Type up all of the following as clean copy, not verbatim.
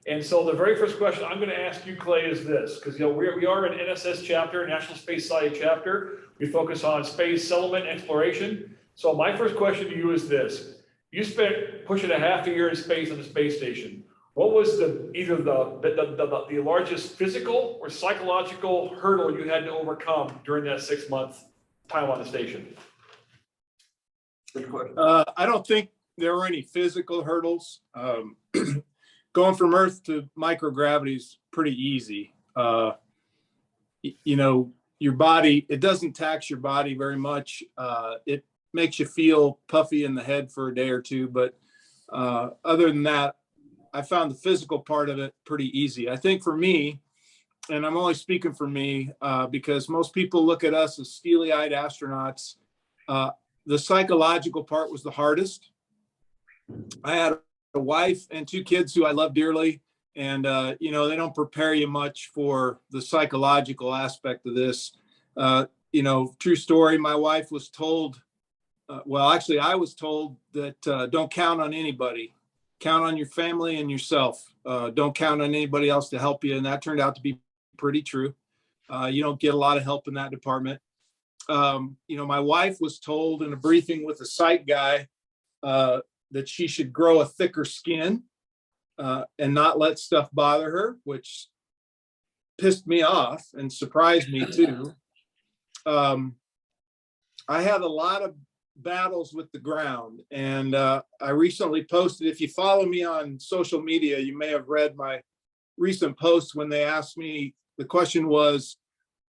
And so the very first question I'm going to ask you, Clay, is this, because we are an NSS chapter, National Space Society chapter. We focus on space settlement and exploration. So my first question to you is this. You spent pushing a half a year in space on the space station. What was either the largest physical or psychological hurdle you had to overcome during that 6-month time on the station? I don't think there were any physical hurdles. Going from Earth to microgravity is pretty easy. Your body, it doesn't tax your body very much. It makes you feel puffy in the head for a day or two, but other than that, I found the physical part of it pretty easy. I think for me, and I'm only speaking for me, because most people look at us as steely-eyed astronauts, the psychological part was the hardest. I had a wife and 2 kids who I love dearly, and they don't prepare you much for the psychological aspect of this. True story, my wife was told, I was told that don't count on anybody. Count on your family and yourself. Don't count on anybody else to help you. And that turned out to be pretty true. You don't get a lot of help in that department. My wife was told in a briefing with a site guy that she should grow a thicker skin and not let stuff bother her, which pissed me off and surprised me too. I had a lot of battles with the ground, and I recently posted, if you follow me on social media, you may have read my recent post when they asked me, the question was,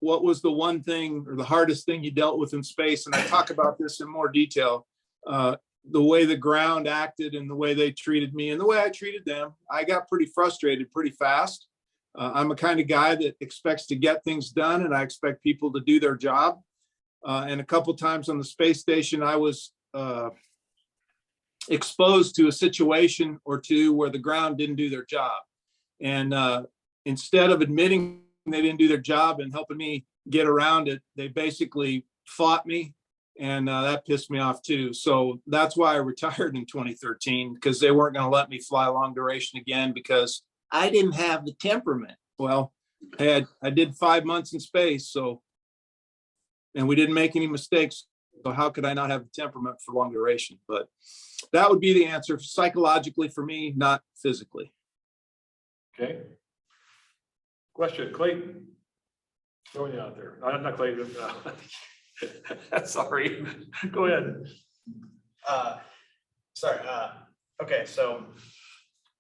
what was the one thing or the hardest thing you dealt with in space? And I talk about this in more detail, the way the ground acted and the way they treated me and the way I treated them. I got pretty frustrated pretty fast. I'm a kind of guy that expects to get things done, and I expect people to do their job. And a couple times on the space station, I was exposed to a situation or two where the ground didn't do their job. And instead of admitting they didn't do their job and helping me get around it, they basically fought me. And that pissed me off too. So that's why I retired in 2013, because they weren't going to let me fly long duration again because I didn't have the temperament. Well, I did 5 months in space, and we didn't make any mistakes. So how could I not have the temperament for long duration? But that would be the answer, psychologically for me, not physically. Okay. Question, Clayton. Throwing you out there. Not Clayton. Sorry. Go ahead. Okay, so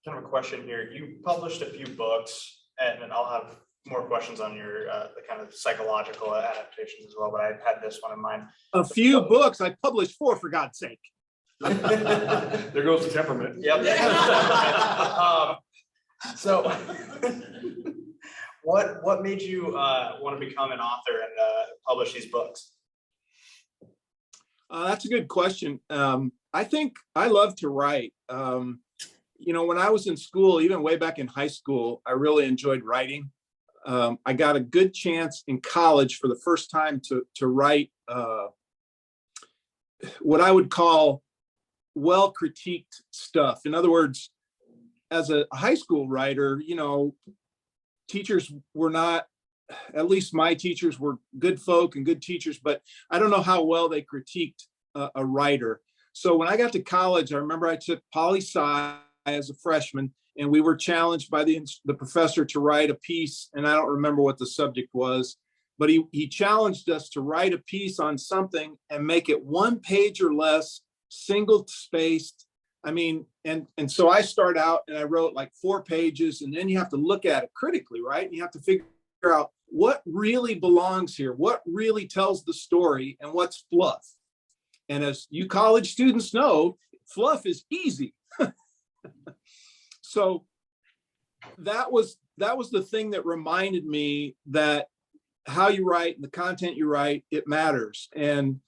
kind of a question here. You published a few books, and then I'll have more questions on your the kind of psychological adaptations as well, but I had this one in mind. A few books? I published 4, for God's sake. There goes the temperament. Yep. So what made you want to become an author and publish these books? That's a good question. I think I love to write. When I was in school, even way back in high school, I really enjoyed writing. I got a good chance in college for the first time to write what I would call well-critiqued stuff. In other words, as a high school writer, teachers were not, at least my teachers were good folk and good teachers, but I don't know how well they critiqued a writer. So when I got to college, I remember I took poli-sci as a freshman, and we were challenged by the professor to write a piece, and I don't remember what the subject was, but he challenged us to write a piece on something and make it 1 page or less, single spaced. I mean, and so I start out and I wrote like 4 pages, and then you have to look at it critically, right? You have to figure out what really belongs here, what really tells the story, and what's fluff. And as you college students know, fluff is easy. So that was the thing that reminded me that how you write and the content you write, it matters. And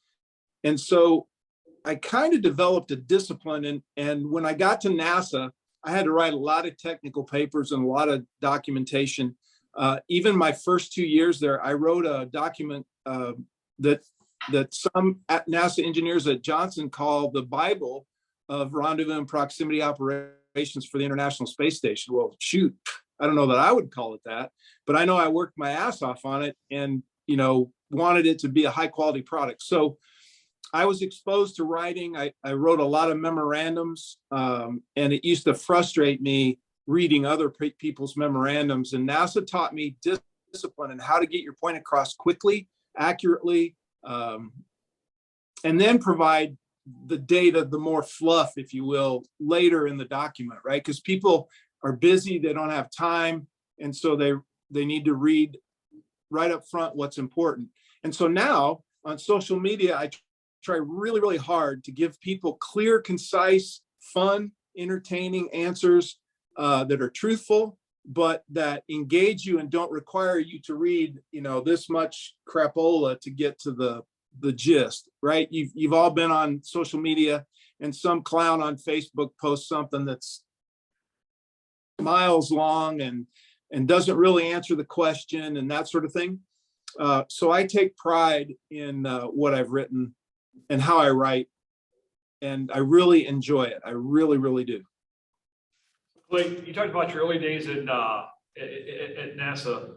so I kind of developed a discipline. And when I got to NASA, I had to write a lot of technical papers and a lot of documentation. Even my first 2 years there, I wrote a document that some NASA engineers at Johnson call the Bible of rendezvous and proximity operations. operations for the International Space Station. Well, shoot, I don't know that I would call it that, but I know I worked my ass off on it and, wanted it to be a high quality product. So I was exposed to writing. I wrote a lot of memorandums, and it used to frustrate me reading other people's memorandums. And NASA taught me discipline and how to get your point across quickly, accurately, and then provide the data, the more fluff, if you will, later in the document, right? Because people are busy, they don't have time, and so they need to read right up front what's important. And so now on social media, I try really, really hard to give people clear, concise, fun, entertaining answers that are truthful, but that engage you and don't require you to read, this much crapola to get to the gist, right? You've all been on social media and some clown on Facebook posts something that's miles long and doesn't really answer the question and that sort of thing. So I take pride in what I've written and how I write, and I really enjoy it. I really, really do. Blake, you talked about your early days at NASA.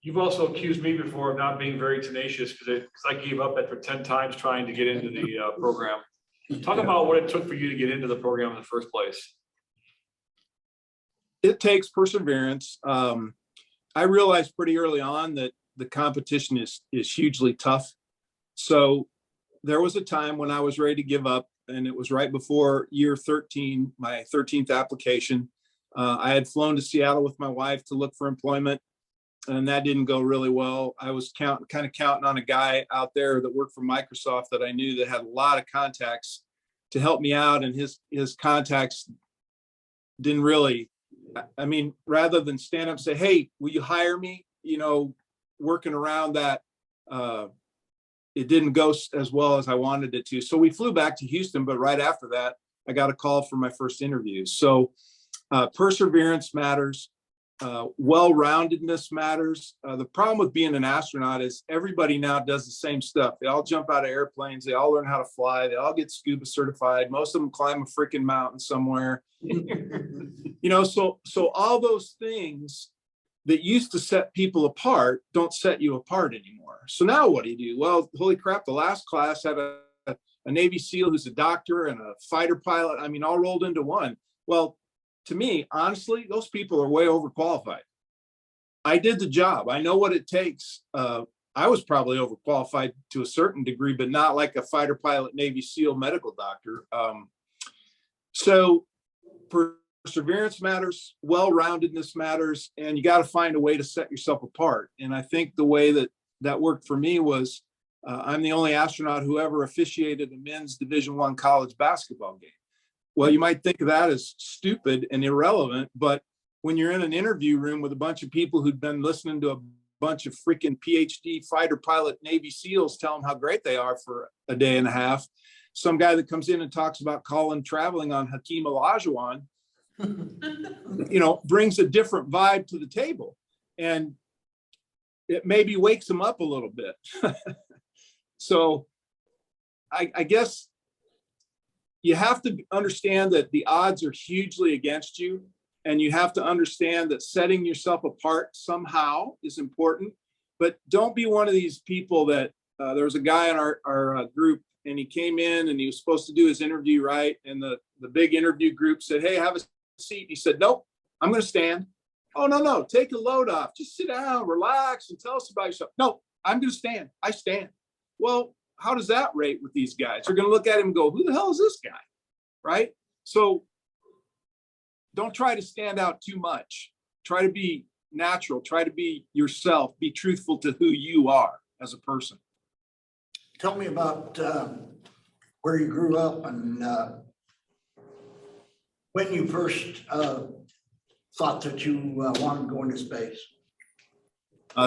You've also accused me before of not being very tenacious because I gave up after 10 times trying to get into the program. Talk about what it took for you to get into the program in the first place. It takes perseverance. I realized pretty early on that the competition is hugely tough. So there was a time when I was ready to give up, and it was right before year 13, my 13th application. I had flown to Seattle with my wife to look for employment, and that didn't go really well. I was kind of counting on a guy out there that worked for Microsoft that I knew that had a lot of contacts to help me out, and his contacts didn't really, rather than stand up and say, hey, will you hire me? Working around that, it didn't go as well as I wanted it to. So we flew back to Houston, but right after that, I got a call for my first interview. So perseverance matters. Well-roundedness matters. The problem with being an astronaut is everybody now does the same stuff. They all jump out of airplanes. They all learn how to fly. They all get scuba certified. Most of them climb a freaking mountain somewhere. So all those things that used to set people apart don't set you apart anymore. So now what do? Well, holy crap, the last class had a Navy SEAL who's a doctor and a fighter pilot. All rolled into one. Well, to me, honestly, those people are way overqualified. I did the job. I know what it takes. I was probably overqualified to a certain degree, but not like a fighter pilot, Navy SEAL, medical doctor. So perseverance matters, well-roundedness matters, and you got to find a way to set yourself apart. And I think the way that worked for me was I'm the only astronaut who ever officiated a men's Division I college basketball game. Well, you might think of that as stupid and irrelevant, but when you're in an interview room with a bunch of people who'd been listening to a bunch of freaking PhD fighter pilot Navy SEALs tell them how great they are for a day and a half, some guy that comes in and talks about Colin traveling on Hakeem Olajuwon, brings a different vibe to the table, and it maybe wakes them up a little bit. So I guess you have to understand that the odds are hugely against you, and you have to understand that setting yourself apart somehow is important, but don't be one of these people that there was a guy in our group, and he came in and he was supposed to do his interview right, and the big interview group said, hey, have a seat. He said, nope, I'm going to stand. Oh, no, take a load off. Just sit down, relax, and tell us about yourself. No, I'm going to stand. I stand. Well, how does that rate with these guys? They're going to look at him and go, who the hell is this guy? Right? So don't try to stand out too much. Try to be natural. Try to be yourself. Be truthful to who you are as a person. Tell me about where you grew up and when you first thought that you wanted to go into space.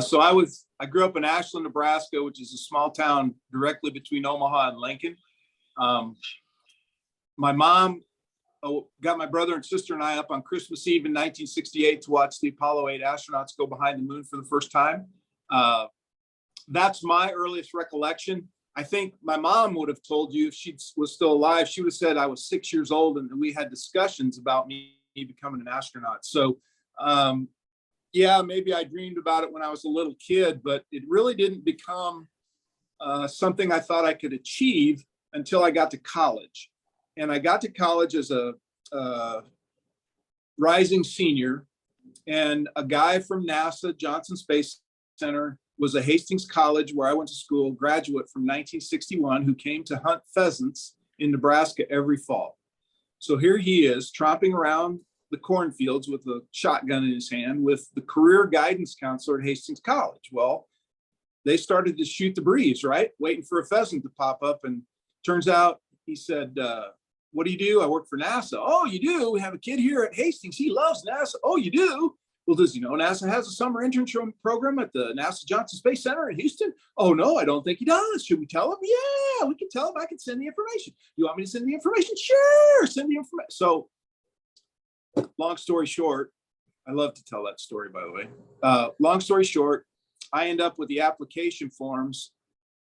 So I grew up in Ashland, Nebraska, which is a small town directly between Omaha and Lincoln. My mom got my brother and sister and I up on Christmas Eve in 1968 to watch the Apollo 8 astronauts go behind the moon for the first time. That's my earliest recollection. I think my mom would have told you, if she was still alive, she would have said I was 6 years old and we had discussions about me becoming an astronaut. So, yeah, maybe I dreamed about it when I was a little kid, but it really didn't become something I thought I could achieve until I got to college. And I got to college as a rising senior, and a guy from NASA, Johnson Space Center, was a Hastings College where I went to school, graduate from 1961, who came to hunt pheasants in Nebraska every fall. So here he is tromping around the cornfields with a shotgun in his hand with the career guidance counselor at Hastings College. Well, they started to shoot the breeze, right? Waiting for a pheasant to pop up. And turns out he said, what do you do? I work for NASA. Oh, you do? We have a kid here at Hastings. He loves NASA. Oh, you do? Well, does he know NASA has a summer internship program at the NASA Johnson Space Center in Houston? Oh, no, I don't think he does. Should we tell him? Yeah, we can tell him. I can send the information. You want me to send the information? Sure, send the information. So long story short, I love to tell that story, by the way. Long story short, I end up with the application forms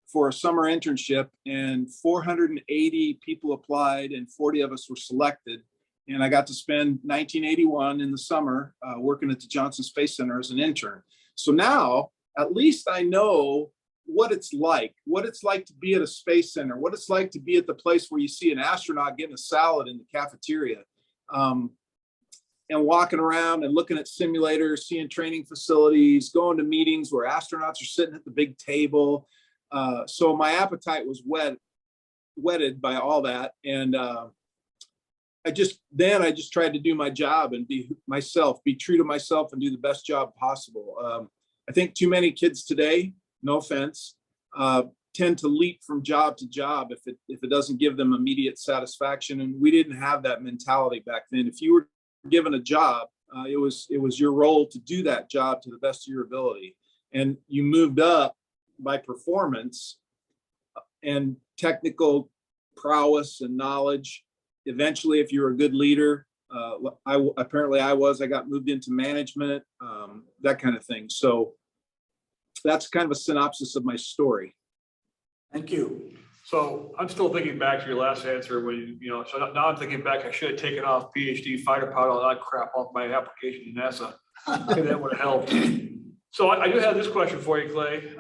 for a summer internship, and 480 people applied and 40 of us were selected. And I got to spend 1981 in the summer working at the Johnson Space Center as an intern. So now at least I know what it's like to be at a space center, what it's like to be at the place where you see an astronaut getting a salad in the cafeteria, and walking around and looking at simulators, seeing training facilities, going to meetings where astronauts are sitting at the big table. So my appetite was whetted by all that. And I just tried to do my job and be myself, be true to myself, and do the best job possible. I think too many kids today, no offense, tend to leap from job to job if it doesn't give them immediate satisfaction. And we didn't have that mentality back then. If you were given a job, it was your role to do that job to the best of your ability. And you moved up by performance and technical prowess and knowledge. Eventually, if you're a good leader, I got moved into management, that kind of thing. So that's kind of a synopsis of my story. Thank you. So I'm still thinking back to your last answer when, so now I'm thinking back, I should have taken off PhD fighter pilot, all that crap off my application to NASA. Maybe that would have helped. So I do have this question for you, Clay.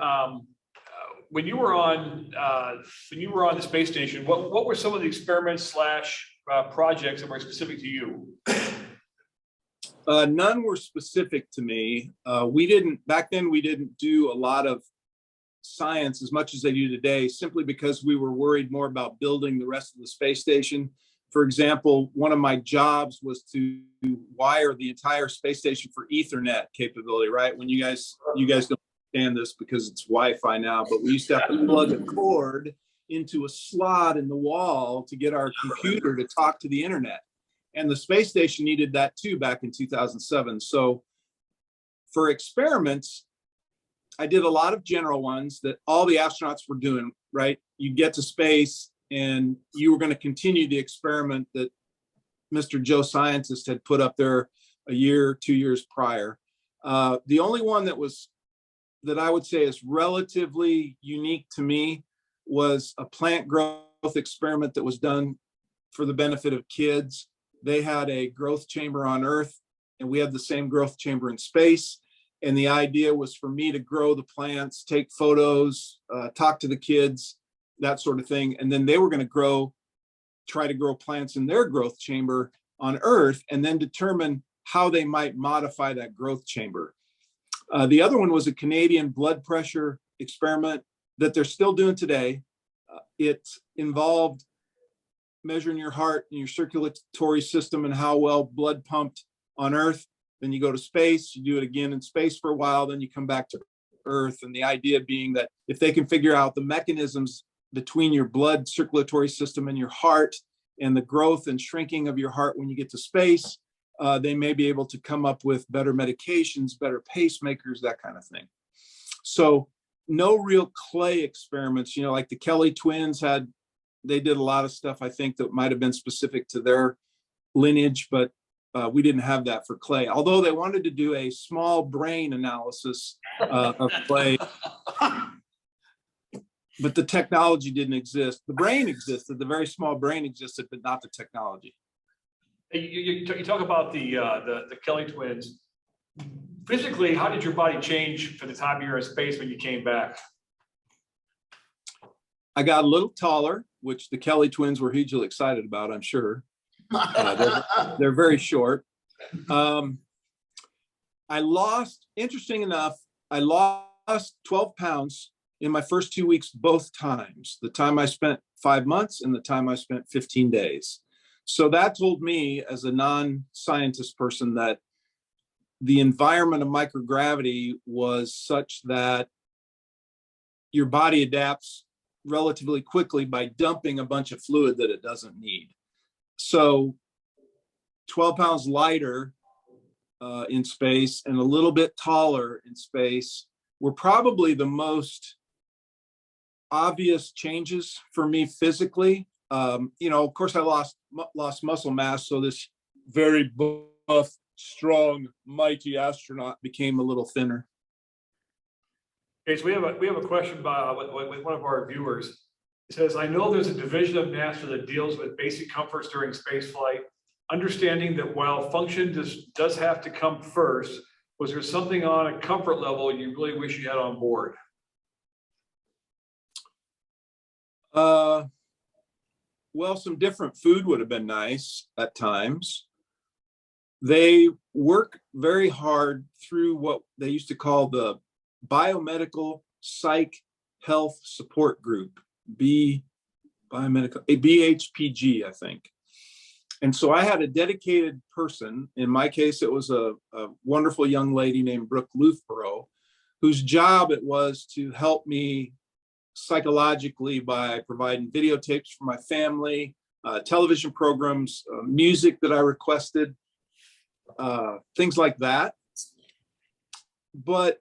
When you were on the space station, what were some of the experiments / projects that were specific to you? None were specific to me. Back then we didn't do a lot of science as much as they do today, simply because we were worried more about building the rest of the space station. For example, one of my jobs was to wire the entire space station for Ethernet capability, right? When you guys don't understand this because it's Wi-Fi now, but we used to have to plug a cord into a slot in the wall to get our computer to talk to the internet. And the space station needed that too back in 2007. So for experiments, I did a lot of general ones that all the astronauts were doing, right? You get to space and you were going to continue the experiment that Mr. Joe Scientist had put up there a year, 2 years prior. The only one that I would say is relatively unique to me was a plant growth experiment that was done for the benefit of kids. They had a growth chamber on Earth, and we had the same growth chamber in space. And the idea was for me to grow the plants, take photos, talk to the kids, that sort of thing. And then they were going to try to grow plants in their growth chamber on Earth, and then determine how they might modify that growth chamber. The other one was a Canadian blood pressure experiment that they're still doing today. It involved measuring your heart and your circulatory system and how well blood pumped on Earth. Then you go to space, you do it again in space for a while, then you come back to Earth. And the idea being that if they can figure out the mechanisms between your blood circulatory system and your heart and the growth and shrinking of your heart when you get to space, they may be able to come up with better medications, better pacemakers, that kind of thing. So no real clay experiments, like the Kelly twins they did a lot of stuff, I think, that might have been specific to their lineage, but we didn't have that for clay. Although they wanted to do a small brain analysis of clay, but the technology didn't exist. The brain existed, the very small brain existed, but not the technology. You talk about the Kelly twins. Physically, how did your body change for the time you were in space when you came back? I got a little taller, which the Kelly twins were hugely excited about, I'm sure. They're very short. Interesting enough, I lost 12 pounds in my first 2 weeks, both times. The time I spent 5 months and the time I spent 15 days. So that told me, as a non-scientist person, that the environment of microgravity was such that your body adapts relatively quickly by dumping a bunch of fluid that it doesn't need. So 12 pounds lighter in space and a little bit taller in space were probably the most obvious changes for me physically. Of course, I lost muscle mass, so this very buff, strong, mighty astronaut became a little thinner. Okay, so we have a question by with one of our viewers. It says, I know there's a division of NASA that deals with basic comforts during space flight. Understanding that while function does have to come first, was there something on a comfort level you really wish you had on board? Well, some different food would have been nice at times. They work very hard through what they used to call the Biomedical Psych Health Support Group, BHPG, I think. And so I had a dedicated person. In my case, it was a wonderful young lady named Brooke Louthborough, whose job it was to help me psychologically by providing videotapes for my family, television programs, music that I requested, things like that. But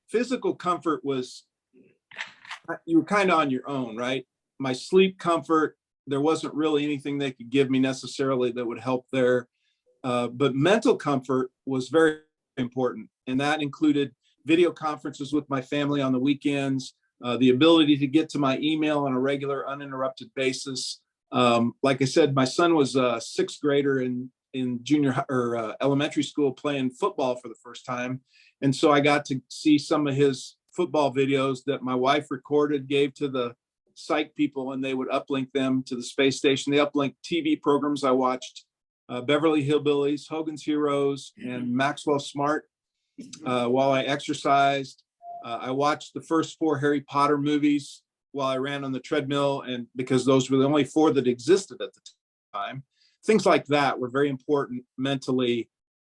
physical comfort was, you were kind of on your own, right? My sleep comfort, there wasn't really anything they could give me necessarily that would help there. But mental comfort was very important. And that included video conferences with my family on the weekends, the ability to get to my email on a regular, uninterrupted basis. Like I said, my son was a sixth grader in junior or elementary school playing football for the first time. And so I got to see some of his football videos that my wife recorded, gave to the psych people, and they would uplink them to the space station. They uplinked TV programs I watched, Beverly Hillbillies, Hogan's Heroes, and Maxwell Smart. While I exercised, I watched the first 4 Harry Potter movies while I ran on the treadmill, and because those were the only 4 that existed at the time. Things like that were very important mentally,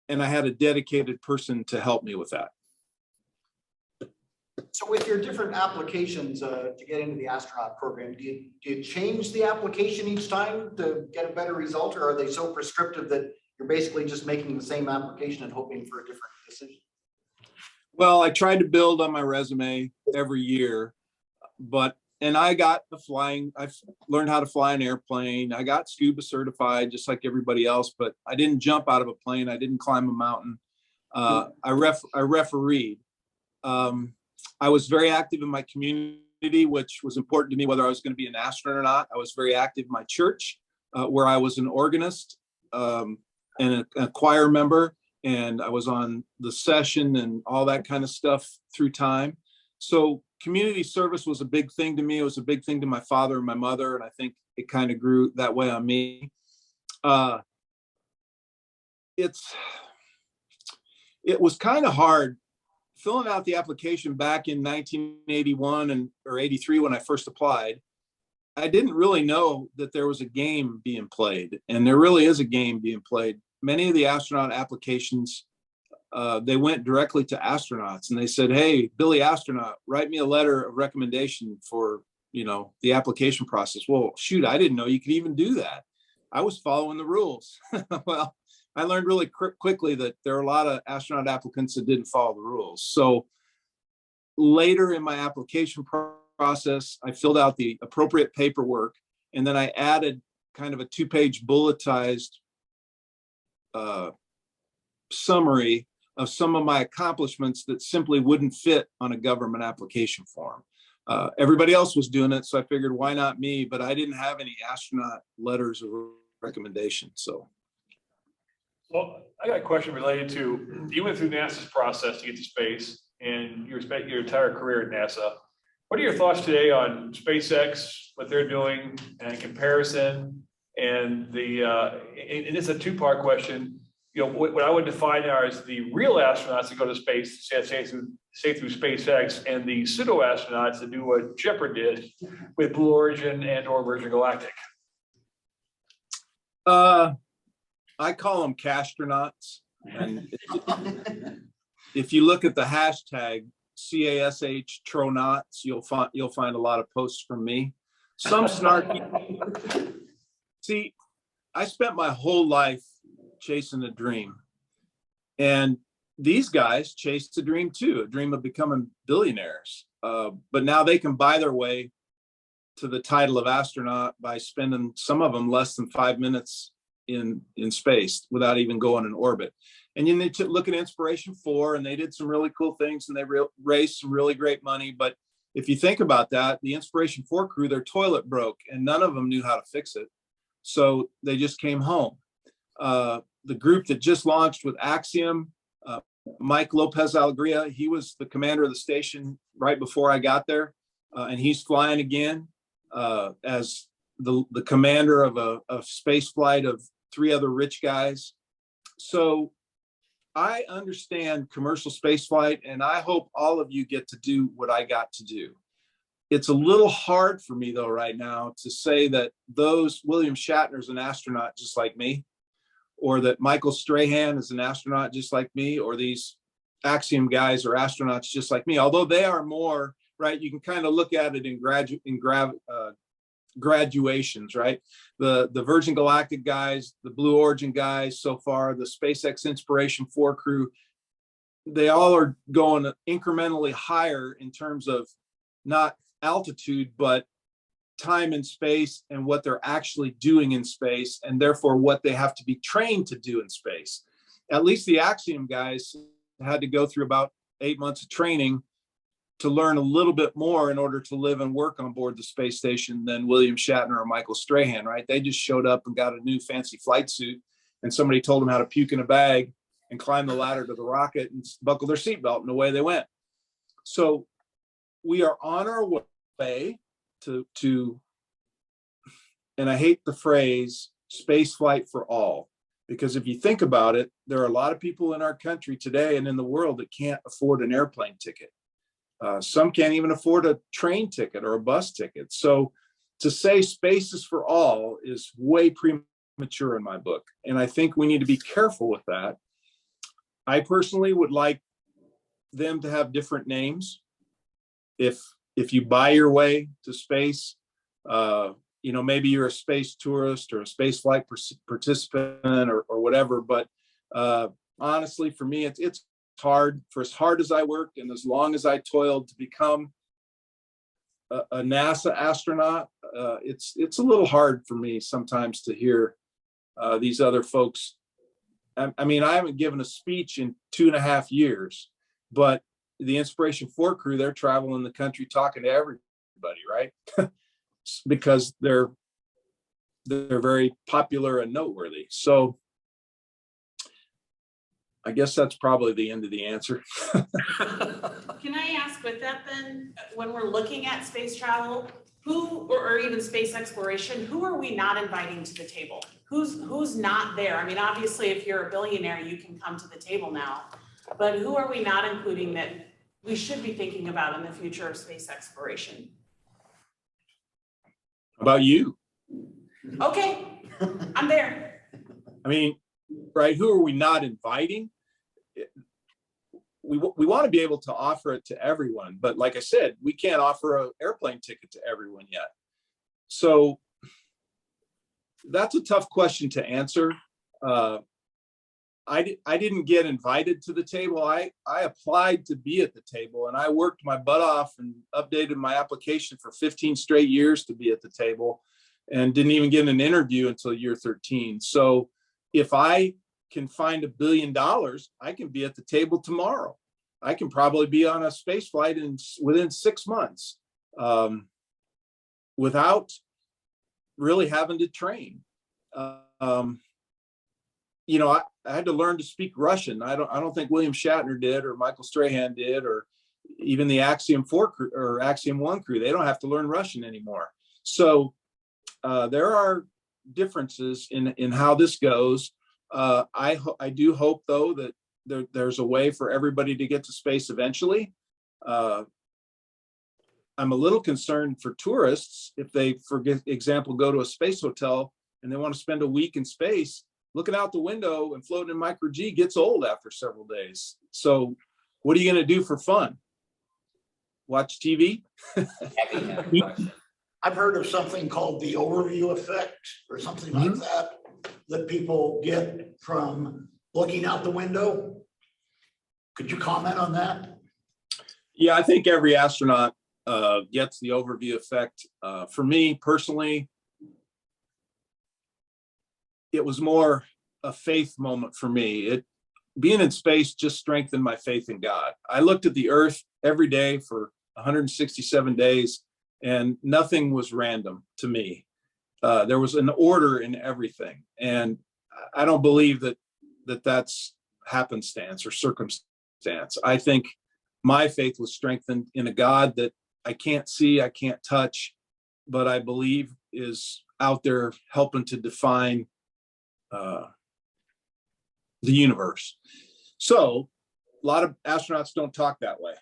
and I had a dedicated person to help me with that. So with your different applications to get into the astronaut program, do you change the application each time to get a better result, or are they so prescriptive that you're basically just making the same application and hoping for a different decision? Well, I tried to build on my resume every year, and I got I've learned how to fly an airplane. I got scuba certified just like everybody else, but I didn't jump out of a plane. I didn't climb a mountain. I refereed. I was very active in my community, which was important to me, whether I was going to be an astronaut or not. I was very active in my church, where I was an organist and a choir member, and I was on the session and all that kind of stuff through time. So community service was a big thing to me. It was a big thing to my father and my mother, and I think it kind of grew that way on me. It was kind of hard filling out the application back in 1981 or 83 when I first applied. I didn't really know that there was a game being played, and there really is a game being played. Many of the astronaut applications, they went directly to astronauts, and they said, "Hey, Billy Astronaut, write me a letter of recommendation for, the application process." Well, shoot, I didn't know you could even do that. I was following the rules. Well, I learned really quickly that there are a lot of astronaut applicants that didn't follow the rules. So later in my application process, I filled out the appropriate paperwork, and then I added kind of a 2-page bulletized summary of some of my accomplishments that simply wouldn't fit on a government application form. Everybody else was doing it, so I figured, why not me? But I didn't have any astronaut letters of recommendation. So, Well, I got a question related to, you went through NASA's process to get to space, and you spent your entire career at NASA. What are your thoughts today on SpaceX, what they're doing, and in comparison? And and it's a two-part question. You know, what I would define are as the real astronauts that go to space, say through SpaceX, and the pseudo astronauts that do what Shepard did with Blue Origin and/or Virgin Galactic. I call them castronauts. And if you look at the hashtag CASH tronauts, you'll find a lot of posts from me. Some snarky. See, I spent my whole life chasing a dream, and these guys chased a dream too, a dream of becoming billionaires. But now they can buy their way to the title of astronaut by spending, some of them, less than 5 minutes in space without even going in orbit. And then they look at Inspiration 4, and they did some really cool things, and they raised some really great money. But if you think about that, the Inspiration 4 crew, their toilet broke, and none of them knew how to fix it. So they just came home. The group that just launched with Axiom, Mike Lopez Alegria, he was the commander of the station right before I got there. And he's flying again as the commander of a space flight of 3 other rich guys. So I understand commercial space flight, and I hope all of you get to do what I got to do. It's a little hard for me though right now to say that William Shatner's an astronaut just like me, or that Michael Strahan is an astronaut just like me, or these Axiom guys are astronauts just like me, although they are more, right? You can kind of look at it in graduations, right? The Virgin Galactic guys, the Blue Origin guys so far, the SpaceX Inspiration 4 crew, they all are going incrementally higher in terms of not altitude, but time in space and what they're actually doing in space, and therefore what they have to be trained to do in space. At least the Axiom guys had to go through about 8 months of training to learn a little bit more in order to live and work on board the space station than William Shatner or Michael Strahan, right? They just showed up and got a new fancy flight suit, and somebody told them how to puke in a bag and climb the ladder to the rocket and buckle their seatbelt, and away they went. So we are on our way to, and I hate the phrase space flight for all, because if you think about it, there are a lot of people in our country today and in the world that can't afford an airplane ticket. Some can't even afford a train ticket or a bus ticket. So to say space is for all is way premature in my book. And I think we need to be careful with that. I personally would like them to have different names. If you buy your way to space, maybe you're a space tourist or a space flight participant or whatever. But honestly, for me, it's hard. For as hard as I worked and as long as I toiled to become a NASA astronaut, it's a little hard for me sometimes to hear these other folks. I mean, I haven't given a speech in 2.5 years, but the Inspiration 4 crew, they're traveling the country talking to everybody, right? Because they're very popular and noteworthy. So I guess that's probably the end of the answer. Can I ask with that then, when we're looking at space travel, or even space exploration, who are we not inviting to the table? Who's not there? I mean, obviously, if you're a billionaire, you can come to the table now, but who are we not including that we should be thinking about in the future of space exploration? About you? Okay, I'm there. I mean, right, who are we not inviting? We want to be able to offer it to everyone, but like I said, we can't offer an airplane ticket to everyone yet. So that's a tough question to answer. I didn't get invited to the table. I applied to be at the table, and I worked my butt off and updated my application for 15 straight years to be at the table, and didn't even get an interview until year 13. So if I can find $1 billion, I can be at the table tomorrow. I can probably be on a space flight within 6 months. without really having to train. You know, I had to learn to speak Russian. I don't think William Shatner did, or Michael Strahan did, or even the Axiom 4 crew or Axiom 1 crew. They don't have to learn Russian anymore. So there are differences in how this goes. I do hope, though, that there's a way for everybody to get to space eventually. I'm a little concerned for tourists if they, for example, go to a space hotel and they want to spend a week in space. Looking out the window and floating in micro G gets old after several days. So what are you going to do for fun? Watch TV? I've heard of something called the overview effect or something like that people get from looking out the window. Could you comment on that? Yeah, I think every astronaut gets the overview effect. For me personally, it was more a faith moment for me. Being in space just strengthened my faith in God. I looked at the Earth every day for 167 days, and nothing was random to me. There was an order in everything, and I don't believe that's happenstance or circumstance. I think my faith was strengthened in a God that I can't see, I can't touch, but I believe is out there helping to define the universe. So a lot of astronauts don't talk that way.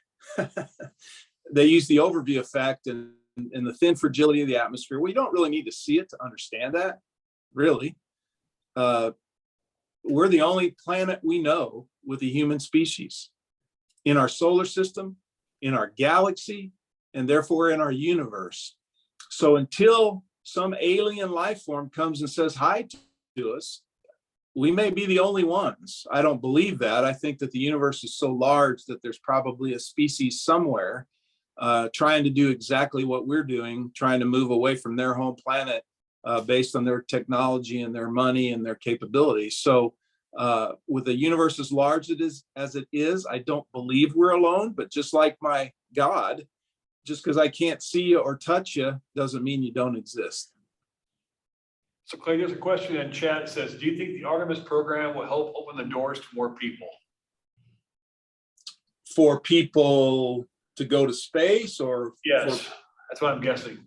They use the overview effect and the thin fragility of the atmosphere. We don't really need to see it to understand that, really. We're the only planet we know with a human species in our solar system, in our galaxy, and therefore in our universe. So until some alien life form comes and says hi to us, we may be the only ones. I don't believe that. I think that the universe is so large that there's probably a species somewhere trying to do exactly what we're doing, trying to move away from their home planet based on their technology and their money and their capabilities. So with a universe as large as it is, I don't believe we're alone. But just like my God, just because I can't see you or touch you doesn't mean you don't exist. So Clay, there's a question in chat that says, do you think the Artemis program will help open the doors to more people? For people to go to space, or? Yes, that's what I'm guessing.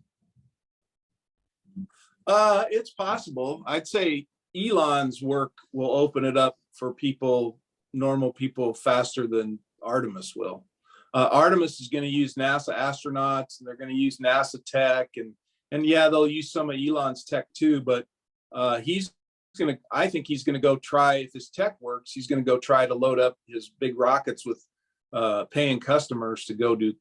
It's possible. I'd say Elon's work will open it up for people, normal people, faster than Artemis will. Artemis is going to use NASA astronauts, and they're going to use NASA tech, and yeah, they'll use some of Elon's tech too, but I think he's going to go try, if his tech works, he's going to go try to load up his big rockets with paying customers to go do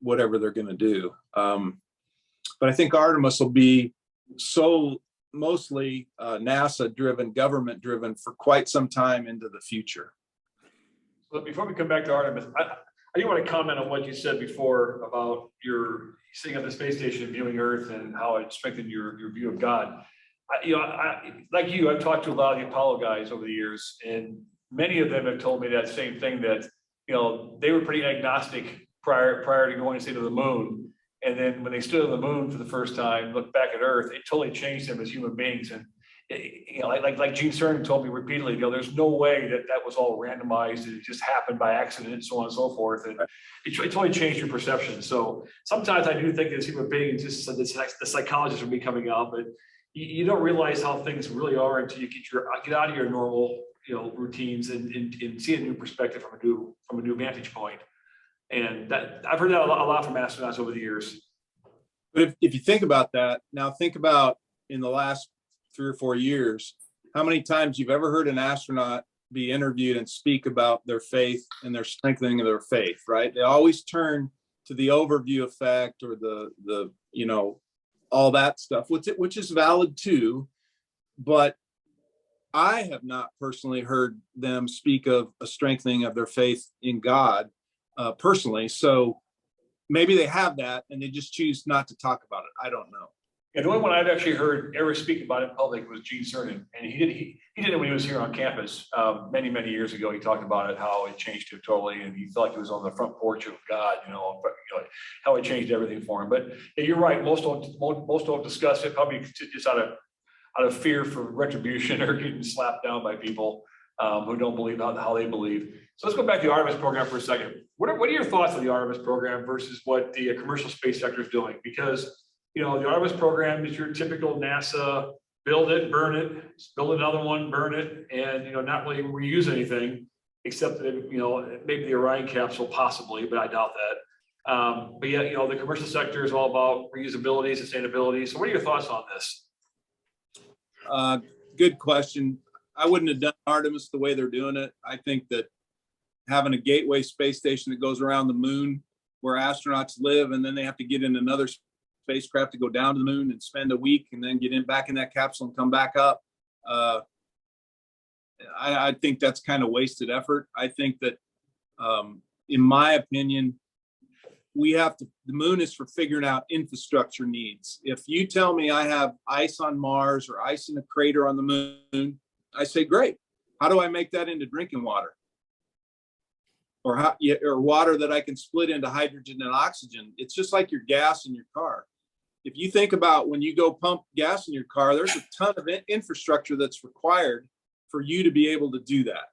whatever they're going to do. But I think Artemis will be mostly NASA driven, government driven for quite some time into the future. So before we come back to Artemis, I do want to comment on what you said before about your sitting at the space station and viewing Earth and how it strengthened your view of God. Like you, I've talked to a lot of the Apollo guys over the years, and many of them have told me that same thing, that they were pretty agnostic prior to going to say to the moon, and then when they stood on the moon for the first time, looked back at Earth, it totally changed them as human beings. And like Gene Cernan told me repeatedly, there's no way that was all randomized and it just happened by accident and so on and so forth. And it totally changed your perception. So sometimes I do think as human beings, just the psychologists will be coming out, but you don't realize how things really are until you get out of your normal routines and see a new perspective from a new vantage point. And that I've heard that a lot from astronauts over the years. But if you think about that, now think about in the last 3 or 4 years, how many times you've ever heard an astronaut be interviewed and speak about their faith and their strengthening of their faith, right? They always turn to the overview effect or the all that stuff, which is valid too. But I have not personally heard them speak of a strengthening of their faith in God personally. So maybe they have that and they just choose not to talk about it. I don't know. Yeah, the only one I've actually heard ever speak about it in public was Gene Cernan, and he did it when he was here on campus many years ago. He talked about it, how it changed him totally, and he felt like he was on the front porch of God, how it changed everything for him. But yeah, you're right. Most don't discuss it, probably just out of fear for retribution or getting slapped down by people who don't believe how they believe. So let's go back to the Artemis program for a second. What are your thoughts on the Artemis program versus what the commercial space sector is doing? Because, you know, the Artemis program is your typical NASA, build it, burn it, build another one, burn it, and, you know, not really reuse anything, except that, you know, maybe the Orion capsule possibly, but I doubt that. But yeah, you know, the commercial sector is all about reusability, sustainability. So what are your thoughts on this? Good question. I wouldn't have done Artemis the way they're doing it. I think that having a gateway space station that goes around the moon where astronauts live, and then they have to get in another spacecraft to go down to the moon and spend a week and then get back in that capsule and come back up. I think that's kind of wasted effort. I think that, in my opinion, the moon is for figuring out infrastructure needs. If you tell me I have ice on Mars or ice in a crater on the moon, I say, great. How do I make that into drinking water? Or water that I can split into hydrogen and oxygen? It's just like your gas in your car. If you think about when you go pump gas in your car, there's a ton of infrastructure that's required for you to be able to do that.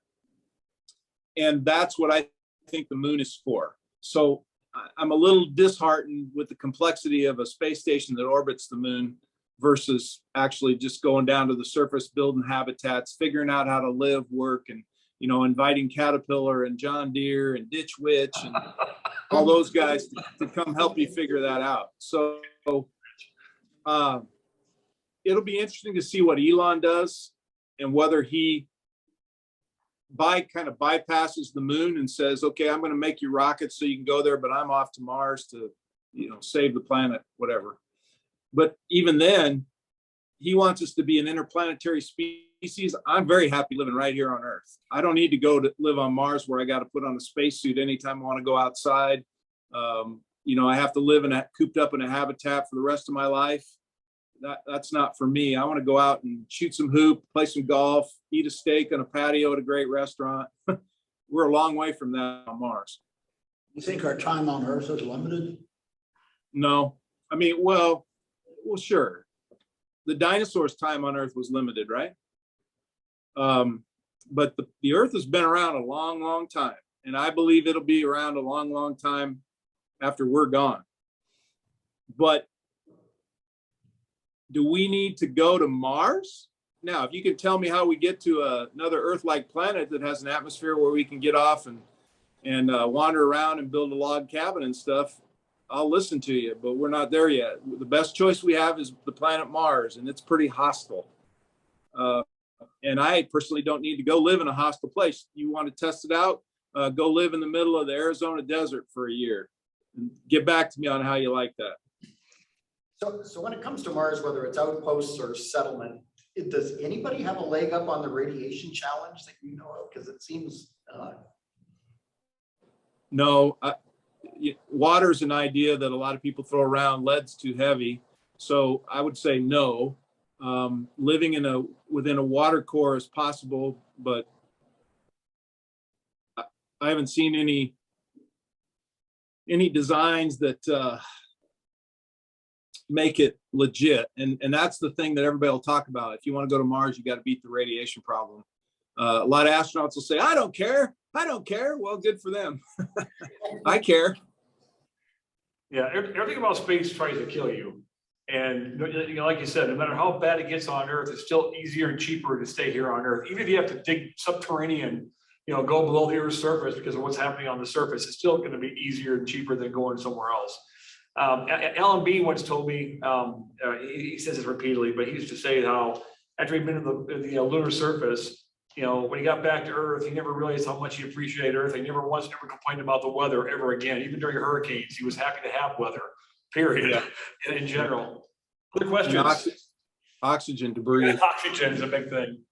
And that's what I think the moon is for. So I'm a little disheartened with the complexity of a space station that orbits the moon versus actually just going down to the surface, building habitats, figuring out how to live, work, and, you know, inviting Caterpillar and John Deere and Ditch Witch and all those guys to come help you figure that out. So it'll be interesting to see what Elon does and whether he kind of bypasses the moon and says, okay, I'm going to make you rockets so you can go there, but I'm off to Mars to, you know, save the planet, whatever. But even then, he wants us to be an interplanetary species. I'm very happy living right here on Earth. I don't need to go to live on Mars where I got to put on a spacesuit anytime I want to go outside. You know, I have to live cooped up in a habitat for the rest of my life. That's not for me. I want to go out and shoot some hoop, play some golf, eat a steak on a patio at a great restaurant. We're a long way from that on Mars. You think our time on Earth is limited? No. I mean, well, sure. The dinosaurs' time on Earth was limited, right? But the Earth has been around a long, long time. And I believe it'll be around a long, long time after we're gone. But do we need to go to Mars? Now, if you can tell me how we get to another Earth-like planet that has an atmosphere where we can get off and wander around and build a log cabin and stuff, I'll listen to you, but we're not there yet. The best choice we have is the planet Mars, and it's pretty hostile. And I personally don't need to go live in a hostile place. You want to test it out? Go live in the middle of the Arizona desert for a year and get back to me on how you like that. So when it comes to Mars, whether it's outposts or settlement, does anybody have a leg up on the radiation challenge that you know of? Because it seems No, water's an idea that a lot of people throw around. Lead's too heavy, so I would say no. Living within a water core is possible, but I haven't seen any designs that make it legit. And that's the thing that everybody will talk about. If you want to go to Mars, you got to beat the radiation problem. A lot of astronauts will say, I don't care. Well, good for them. I care. Yeah, everything about space tries to kill you. And, you know, like you said, no matter how bad it gets on Earth, it's still easier and cheaper to stay here on Earth. Even if you have to dig subterranean, you know, go below the Earth's surface because of what's happening on the surface, it's still going to be easier and cheaper than going somewhere else. Alan Bean once told me, he says this repeatedly, but he used to say how after he'd been in the lunar surface, you know, when he got back to Earth, he never realized how much he appreciated Earth. He never complained about the weather ever again. Even during hurricanes, he was happy to have weather, period, yeah. in general. Other questions? Oxygen to breathe. Oxygen is a big thing.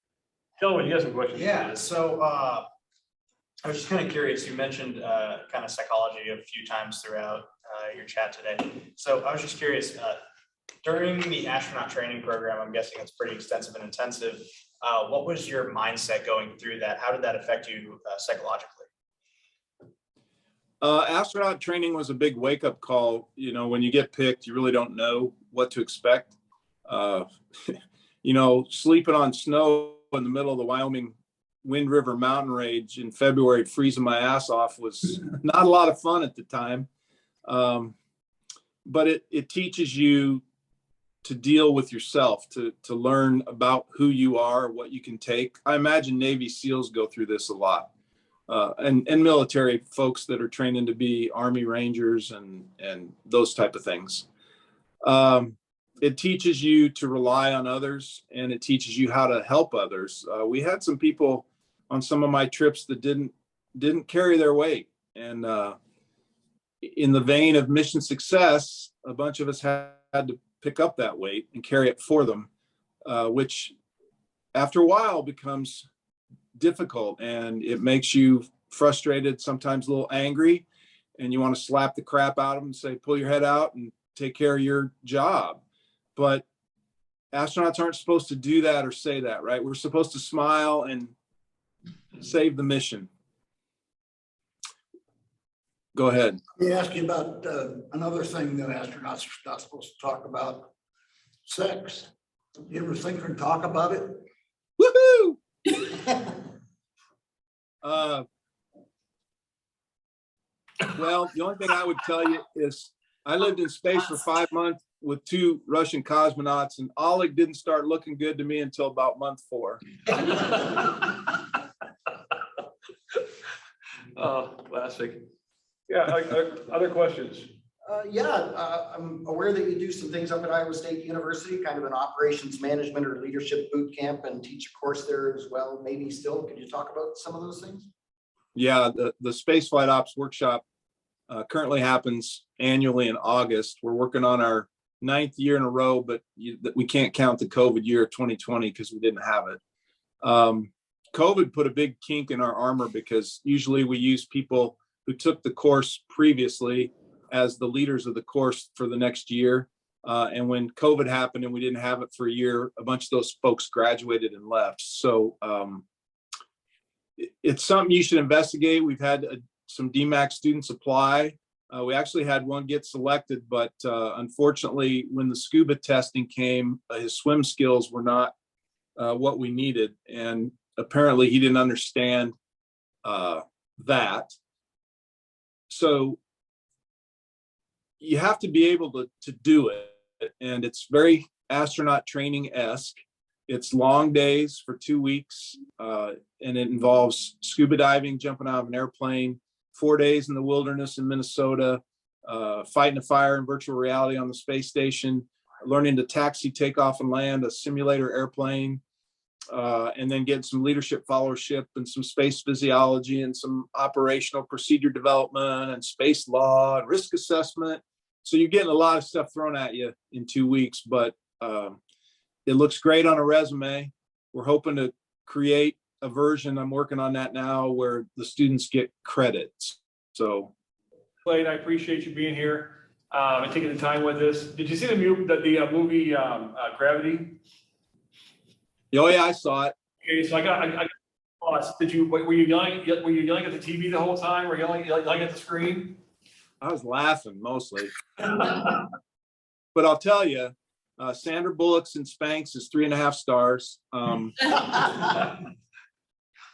Kelvin, you have some questions? Yeah, so I was just kind of curious. You mentioned kind of psychology a few times throughout your chat today. So I was just curious, during the astronaut training program, I'm guessing it's pretty extensive and intensive. What was your mindset going through that? How did that affect you psychologically? Astronaut training was a big wake-up call. You know, when you get picked, you really don't know what to expect. You know, sleeping on snow in the middle of the Wyoming Wind River mountain range in February, freezing my ass off, was not a lot of fun at the time. But it teaches you to deal with yourself, to learn about who you are, what you can take. I imagine Navy SEALs go through this a lot. And military folks that are training to be Army Rangers and those type of things. It teaches you to rely on others, and it teaches you how to help others. We had some people on some of my trips that didn't carry their weight. And in the vein of mission success, a bunch of us had to pick up that weight and carry it for them, which after a while becomes difficult, and it makes you frustrated, sometimes a little angry, and you want to slap the crap out of them and say, pull your head out and take care of your job. But astronauts aren't supposed to do that or say that, right? We're supposed to smile and save the mission. Go ahead. Let me ask you about another thing that astronauts are not supposed to talk about: sex. You ever think or talk about it? Woohoo! Well, the only thing I would tell you is I lived in space for 5 months with 2 Russian cosmonauts, and Oleg didn't start looking good to me until about month 4. Classic. Yeah, other questions? I'm aware that you do some things up at Iowa State University, kind of an operations management or leadership boot camp, and teach a course there as well. Maybe still, could you talk about some of those things? Yeah, the Space Flight Ops Workshop currently happens annually in August. We're working on our 9th year in a row, but we can't count the COVID year of 2020 because we didn't have it. COVID put a big kink in our armor because usually we use people who took the course previously as the leaders of the course for the next year. And when COVID happened and we didn't have it for a year, a bunch of those folks graduated and left. So it's something you should investigate. We've had some DMAC students apply. We actually had one get selected, but unfortunately, when the scuba testing came, his swim skills were not what we needed. And apparently he didn't understand that. So you have to be able to do it. And it's very astronaut training-esque. It's long days for 2 weeks, and it involves scuba diving, jumping out of an airplane, 4 days in the wilderness in Minnesota, fighting a fire in virtual reality on the space station, learning to taxi, take off, and land a simulator airplane, and then get some leadership followership and some space physiology and some operational procedure development and space law and risk assessment. So you're getting a lot of stuff thrown at you in 2 weeks, but it looks great on a resume. We're hoping to create a version, I'm working on that now, where the students get credits. So, Clayton, I appreciate you being here and taking the time with us. Did you see the movie Gravity? oh yeah, I saw it. Okay, so I got thoughts. Were you yelling at the TV the whole time, or yelling at the screen? I was laughing mostly. But I'll tell you, Sandra Bullock's in Spanx is 3.5 stars.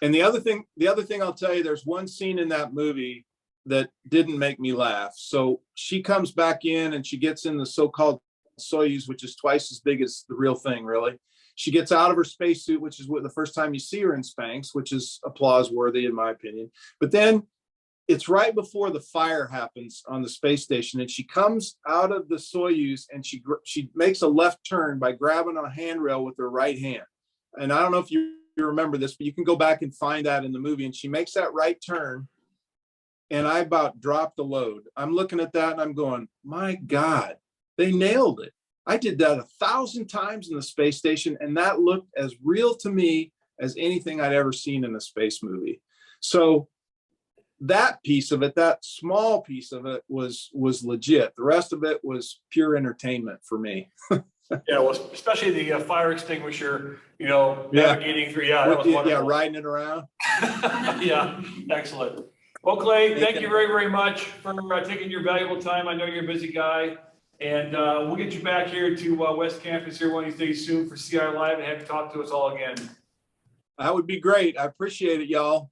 And the other thing I'll tell you, there's one scene in that movie that didn't make me laugh. So she comes back in and she gets in the so-called Soyuz, which is twice as big as the real thing, really. She gets out of her spacesuit, which is the first time you see her in Spanx, which is applause worthy in my opinion. But then it's right before the fire happens on the space station, and she comes out of the Soyuz and she makes a left turn by grabbing on a handrail with her right hand. And I don't know if you remember this, but you can go back and find that in the movie. And she makes that right turn, and I about dropped the load. I'm looking at that and I'm going, my God, they nailed it. I did that 1,000 times in the space station, and that looked as real to me as anything I'd ever seen in a space movie. So that piece of it, that small piece of it was legit. The rest of it was pure entertainment for me. Yeah, well, especially the fire extinguisher, navigating through. Yeah, that was wonderful. Yeah, riding it around. Yeah, excellent. Well, Clay, thank you very, very much for taking your valuable time. I know you're a busy guy. And we'll get you back here to West Campus here one of these days soon for CR Live and have you talk to us all again. That would be great. I appreciate it, y'all.